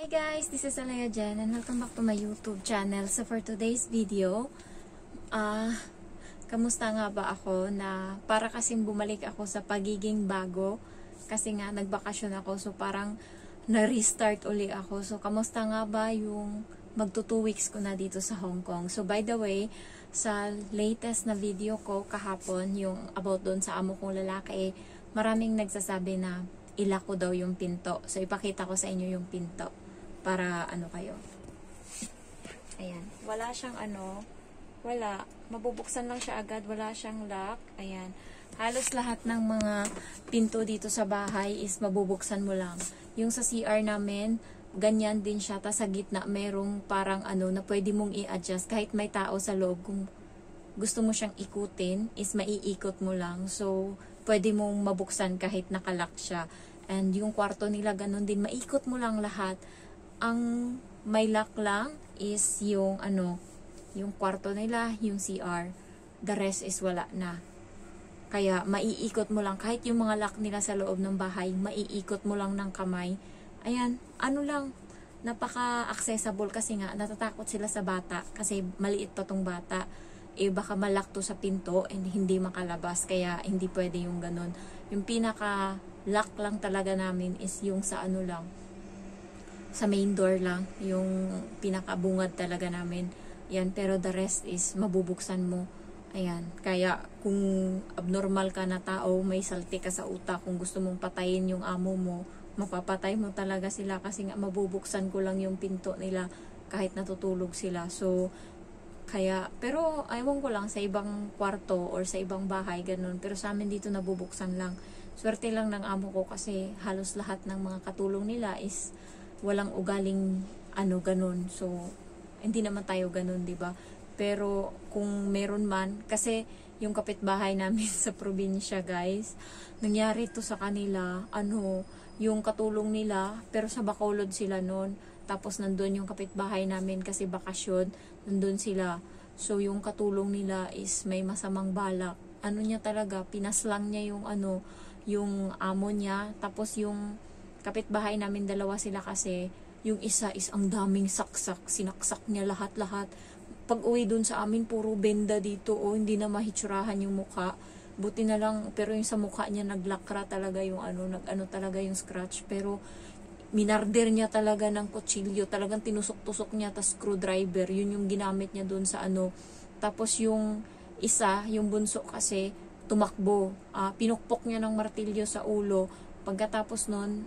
Hi guys, this is Alea Jen and welcome back to my YouTube channel. So for today's video, kamusta nga ba ako na para kasing bumalik ako sa pagiging bago kasi nga nagbakasyon ako, so parang na-restart uli ako. So kamusta nga ba yung magto 2 weeks ko na dito sa Hong Kong. So by the way, sa latest na video ko kahapon, yung about doon sa amo kong lalaki, maraming nagsasabi na ilak ko daw yung pinto. So ipakita ko sa inyo yung pinto para ano kayo. Ayan. Wala siyang wala. Mabubuksan lang siya agad. Wala siyang lock. Ayan. Halos lahat ng mga pinto dito sa bahay is mabubuksan mo lang. Yung sa CR namin, ganyan din siya. Tas sa gitna, merong parang na pwede mong i-adjust. Kahit may tao sa loob, kung gusto mo siyang ikutin, is maiikot mo lang. So, pwede mong mabuksan kahit nakalock siya. And yung kwarto nila, ganun din. Maikot mo lang lahat. Ang may lock lang is yung yung kwarto nila, yung CR. The rest is wala na. Kaya maiikot mo lang. Kahit yung mga lock nila sa loob ng bahay, maiikot mo lang ng kamay. Ayan, lang. Napaka-accessible kasi nga, natatakot sila sa bata. Kasi maliit pa tong bata. Baka malak to sa pinto and hindi makalabas. Kaya hindi pwede yung ganun. Yung pinaka-lock lang talaga namin is yung sa lang. Sa main door lang, yung pinakabungad talaga namin. Yan, pero the rest is mabubuksan mo. Ayan, kaya kung abnormal ka na tao, may salti ka sa utak, kung gusto mong patayin yung amo mo, mapapatay mo talaga sila kasi nga mabubuksan ko lang yung pinto nila kahit natutulog sila. So, kaya, pero ayaw ko lang sa ibang kwarto or sa ibang bahay, ganun. Pero sa amin dito nabubuksan lang. Swerte lang ng amo ko kasi halos lahat ng mga katulong nila is walang ugaling ganun. So, hindi naman tayo ganun, di ba? Pero kung meron man, kasi yung kapitbahay namin sa probinsya, guys, nangyari to sa kanila, yung katulong nila, pero sa Bacolod sila noon. Tapos nandun yung kapitbahay namin kasi bakasyon, nandun sila. So, yung katulong nila is may masamang balak. Niya talaga, pinaslang niya yung yung amo niya. Tapos yung kapitbahay namin, dalawa sila kasi, yung isa is ang daming saksak, sinaksak niya lahat-lahat. Pag uwi dun sa amin, puro benda dito, hindi na mahitsurahan yung mukha. Buti na lang, pero yung sa mukha niya, naglakra talaga yung talaga yung scratch. Pero, minarder niya talaga ng kutsilyo, talagang tinusok-tusok niya, tas screwdriver, yun yung ginamit niya dun sa Tapos yung isa, yung bunso kasi, tumakbo, pinukpok niya ng martilyo sa ulo. Pagkatapos nun,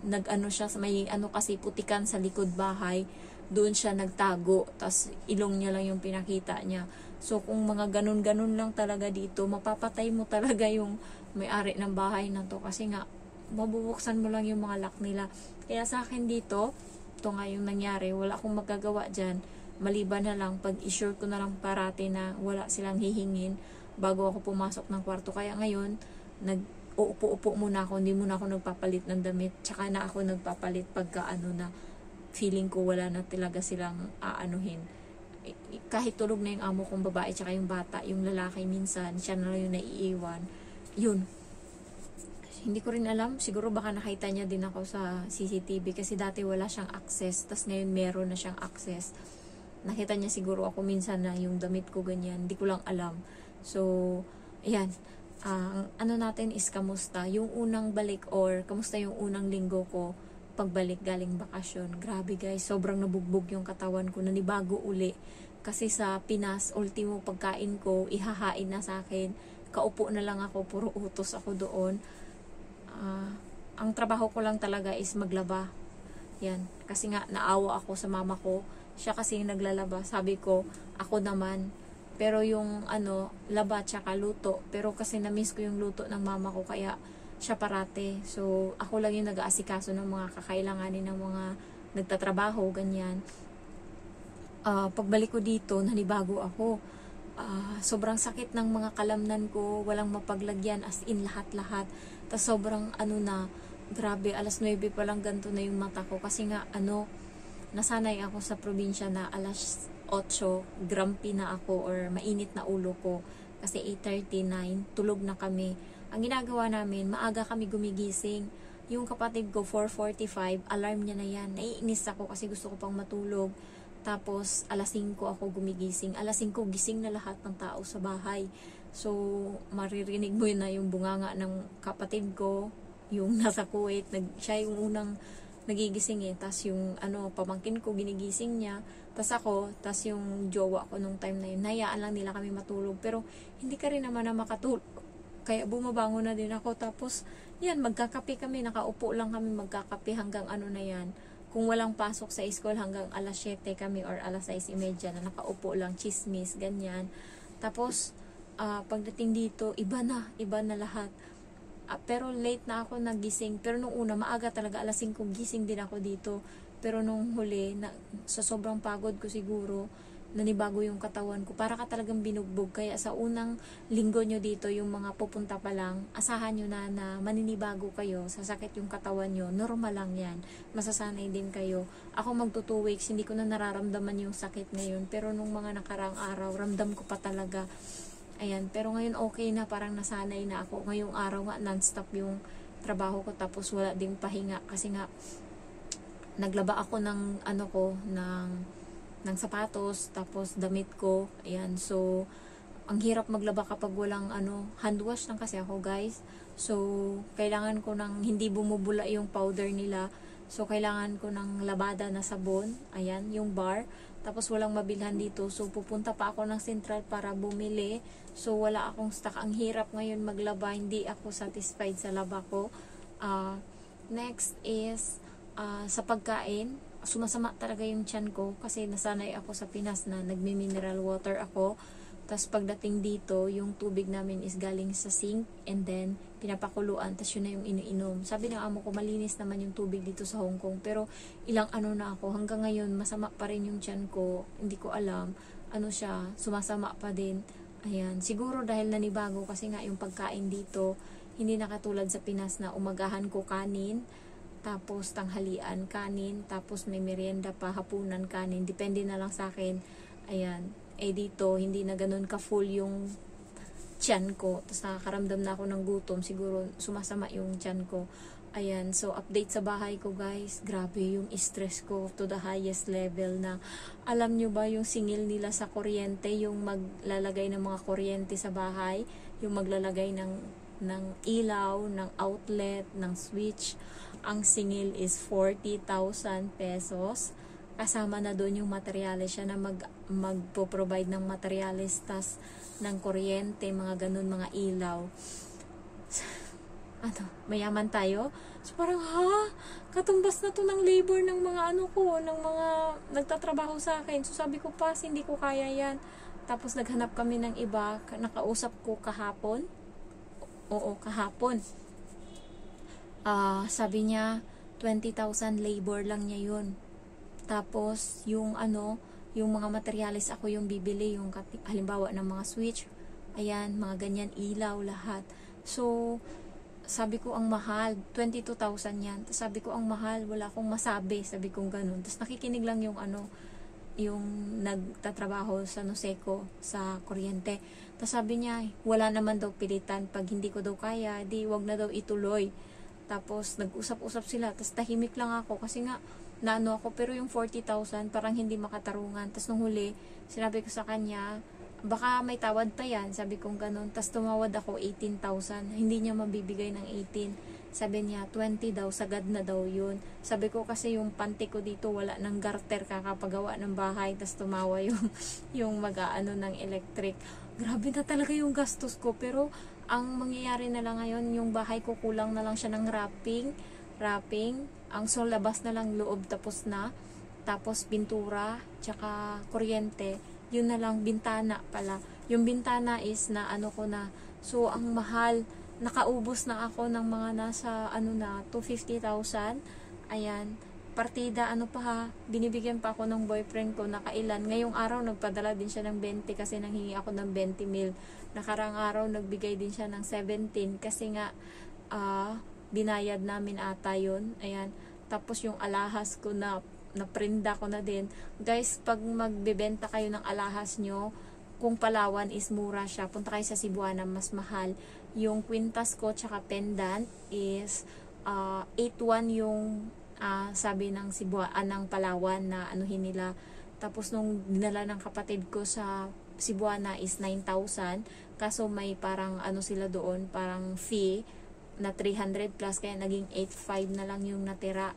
siya, may kasi putikan sa likod bahay, doon siya nagtago, tas ilong niya lang yung pinakita niya. So, kung mga ganun-ganun lang talaga dito, mapapatay mo talaga yung may-ari ng bahay na to, kasi nga, mabubuksan mo lang yung mga lock nila. Kaya sa akin dito, ito nga yung nangyari, wala akong magagawa dyan, maliban na lang, pag-assure ko na lang parati na wala silang hihingin bago ako pumasok ng kwarto. Kaya ngayon, uupo-upo muna ako, hindi muna ako nagpapalit ng damit, tsaka na ako nagpapalit pagka na feeling ko wala na talaga silang aanuhin. Kahit tulog na yung amo kong babae tsaka yung bata, yung lalaki minsan siya na lang yung naiiwan. Yun, hindi ko rin alam, siguro baka nakita niya din ako sa CCTV kasi dati wala siyang access, tas ngayon meron na siyang access. Nakita niya siguro ako minsan na yung damit ko ganyan, hindi ko lang alam. So, ayan, natin is kamusta yung unang balik, or kamusta yung unang linggo ko pagbalik galing bakasyon. Grabe guys, sobrang nabugbog yung katawan ko, nanibago uli kasi sa Pinas, ultimo pagkain ko ihahain na sa akin, kaupo na lang ako, puro utos ako doon. Ang trabaho ko lang talaga is maglaba. Yan, kasi nga naawa ako sa mama ko, siya kasi yung naglalaba, sabi ko ako naman. Pero yung laba tsaka luto. Pero kasi na-miss ko yung luto ng mama ko, kaya siya parate. So, ako lang yung nag-aasikaso ng mga kakailanganin ng mga nagtatrabaho, ganyan. Pagbalik ko dito, nanibago ako. Sobrang sakit ng mga kalamnan ko, walang mapaglagyan, as in lahat-lahat. Tapos sobrang grabe, alas 9 pa lang ganito na yung mata ko. Kasi nga, nasanay ako sa probinsya na alas 8, grumpy na ako or mainit na ulo ko. Kasi 8:39, tulog na kami. Ang ginagawa namin, maaga kami gumigising. Yung kapatid ko, 4:45, alarm niya na yan. Naiinis ako kasi gusto ko pang matulog. Tapos, alas 5 ako gumigising. Alas 5, gising na lahat ng tao sa bahay. So, maririnig mo yun na yung bunganga ng kapatid ko, yung nasa Kuwait, siya yung unang nagigising eh. Tapos yung pamangkin ko, ginigising niya. Tapos ako, tapos yung jowa ko nung time na yun, hayaan lang nila kami matulog. Pero, hindi ka rin naman na makatulog. Kaya bumabangon na din ako. Tapos, yan, magkakape kami. Nakaupo lang kami magkakape hanggang na yan. Kung walang pasok sa school, hanggang alas 7 kami or alas 6:30 na nakaupo lang, chismis, ganyan. Tapos, pagdating dito, iba na lahat. Pero late na ako nagising. Pero nung una, maaga talaga, alas 5 gising din ako dito. Pero nung huli, sa sobrang pagod ko siguro, nanibago yung katawan ko. Para ka talagang binugbog. Kaya sa unang linggo nyo dito, yung mga pupunta pa lang, asahan nyo na maninibago kayo, sasakit yung katawan nyo. Normal lang yan. Masasanay din kayo. Ako magto 2 weeks, hindi ko na nararamdaman yung sakit ngayon. Pero nung mga nakarang araw, ramdam ko pa talaga. Ayan, pero ngayon okay na, parang nasanay na ako. Ngayong araw nga, non-stop yung trabaho ko, tapos wala ding pahinga. Kasi nga, naglaba ako ng ng sapatos, tapos damit ko. Ayan, so, ang hirap maglaba kapag walang hand wash lang kasi ako, guys. So, kailangan ko ng hindi bumubula yung powder nila. So, kailangan ko ng labada na sabon. Ayan, yung bar. Tapos, walang mabilhan dito. So, pupunta pa ako ng Central para bumili. So, wala akong stock. Ang hirap ngayon maglaba. Hindi ako satisfied sa laba ko. Next is, sa pagkain, sumasama talaga yung tiyan ko kasi nasanay ako sa Pinas na nagmi-mineral water ako. Tapos pagdating dito, yung tubig namin is galing sa sink and then pinapakuluan, tapos yun na yung iniinom. Sabi ng amo ko, malinis naman yung tubig dito sa Hong Kong. Pero ilang na ako, hanggang ngayon masama pa rin yung tiyan ko. Hindi ko alam, siya, sumasama pa din. Ayan, siguro dahil nanibago kasi nga yung pagkain dito, hindi na katulad sa Pinas na umagahan ko kanin, tapos tanghalian kanin, tapos may merienda pa, hapunan kanin, depende na lang sa akin. Ayan, dito hindi na ganun ka full yung tiyan ko, tapos nakakaramdam na ako ng gutom, siguro sumasama yung tiyan ko. Ayan, so update sa bahay ko, guys. Grabe yung stress ko to the highest level na, alam nyo ba yung singil nila sa kuryente, yung maglalagay ng mga kuryente sa bahay, yung maglalagay ng ilaw, ng outlet, ng switch, ang singil is 40,000 pesos. Kasama na doon yung materyales, siya na magpo-provide ng materyales, tas ng kuryente, mga ganun, mga ilaw. Mayaman tayo? So parang, katumbas na to ng labor ng mga ng mga nagtatrabaho sa akin. So sabi ko, pas, hindi ko kaya yan. Tapos naghanap kami ng iba, nakausap ko kahapon. Oo, kahapon. Sabi niya, 20,000 labor lang niya yun. Tapos, yung yung mga materialis ako yung bibili, yung halimbawa ng mga switch, ayan, mga ganyan, ilaw, lahat. So, sabi ko, ang mahal, 22,000 yan. Tapos sabi ko, ang mahal, wala akong masabi, sabi kong ganun. Tapos nakikinig lang yung yung nagtatrabaho sa Noseco, sa kuryente. Tapos sabi niya, wala naman daw pilitan, pag hindi ko daw kaya, di wag na daw ituloy. Tapos nag-usap-usap sila, tapos tahimik lang ako kasi nga ako, pero yung 40,000 parang hindi makatarungan. Tapos nung huli, sinabi ko sa kanya, baka may tawad pa yan, sabi kong ganun. Tapos tumawad ako 18,000, hindi niya mabibigay ng 18. Sabi niya 20 daw, sagad na daw yun. Sabi ko kasi yung panty ko dito wala ng garter, kakapagawa ng bahay, tapos tumawa yung ng electric. Grabe na talaga yung gastos ko, pero ang mangyayari na lang ngayon, yung bahay ko kulang na lang siya ng wrapping, ang labas na lang, loob tapos na, tapos pintura, tsaka kuryente, yun na lang, bintana pala. Yung bintana is na ko na, so ang mahal, nakaubos na ako ng mga nasa 250,000. Ayan, partida binibigyan pa ako ng boyfriend ko, nakailan. Ngayong araw nagpadala din siya ng 20 kasi nanghingi ako ng 20 mil. Nakarang araw nagbigay din siya ng 17 kasi nga binayad namin ata yun. Ayan, tapos yung alahas ko na-prinda ko na din. Guys, pag magbebenta kayo ng alahas nyo, kung Palawan is mura siya, punta kayo sa Cebuana, mas mahal. Yung kwintas ko tsaka pendant is 8,100 yung sabi ng ng Palawan na anuhin nila. Tapos nung dinala ng kapatid ko sa Cebuana is 9,000. Kaso may parang ano sila doon, parang fee na 300 plus, kaya naging 8,500 na lang yung natira.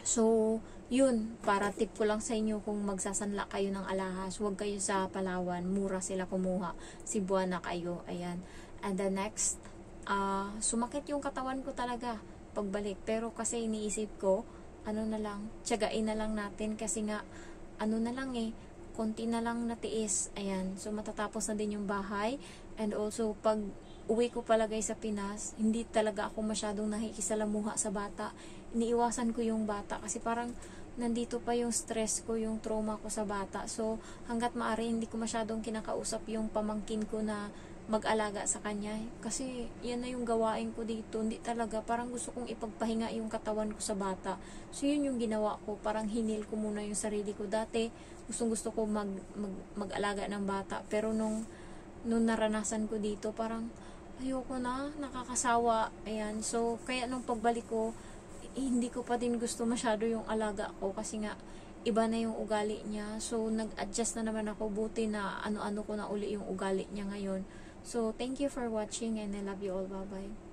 So, yun, para tip ko lang sa inyo, kung magsasanla kayo ng alahas, huwag kayo sa Palawan, mura sila kumuha. Cebuana kayo, ayan. And the next, sumakit yung katawan ko talaga pagbalik. Pero kasi iniisip ko, ano na lang, tiyagain na lang natin kasi nga, ano na lang konti na lang natiis. Ayan, so matatapos na din yung bahay. And also, pag uwi ko palagay sa Pinas, hindi talaga ako masyadong nakikisalamuha sa bata. Iniiwasan ko yung bata kasi parang nandito pa yung stress ko, yung trauma ko sa bata. So, hanggat maaari, hindi ko masyadong kinakausap yung pamangkin ko na mag-alaga sa kanya. Kasi, yan na yung gawain ko dito. Hindi talaga, parang gusto kong ipagpahinga yung katawan ko sa bata. So, yun yung ginawa ko. Parang hinil ko muna yung sarili ko. Dati, gustong-gusto ko mag-alaga ng bata. Pero nung naranasan ko dito, parang ayoko na, nakakasawa. Ayan. So, kaya nung pagbalik ko, hindi ko pa din gusto masyado yung alaga ko kasi nga iba na yung ugali niya. So, nag-adjust na naman ako. Buti na ano-ano ko na uli yung ugali niya ngayon. So, thank you for watching and I love you all. Bye-bye.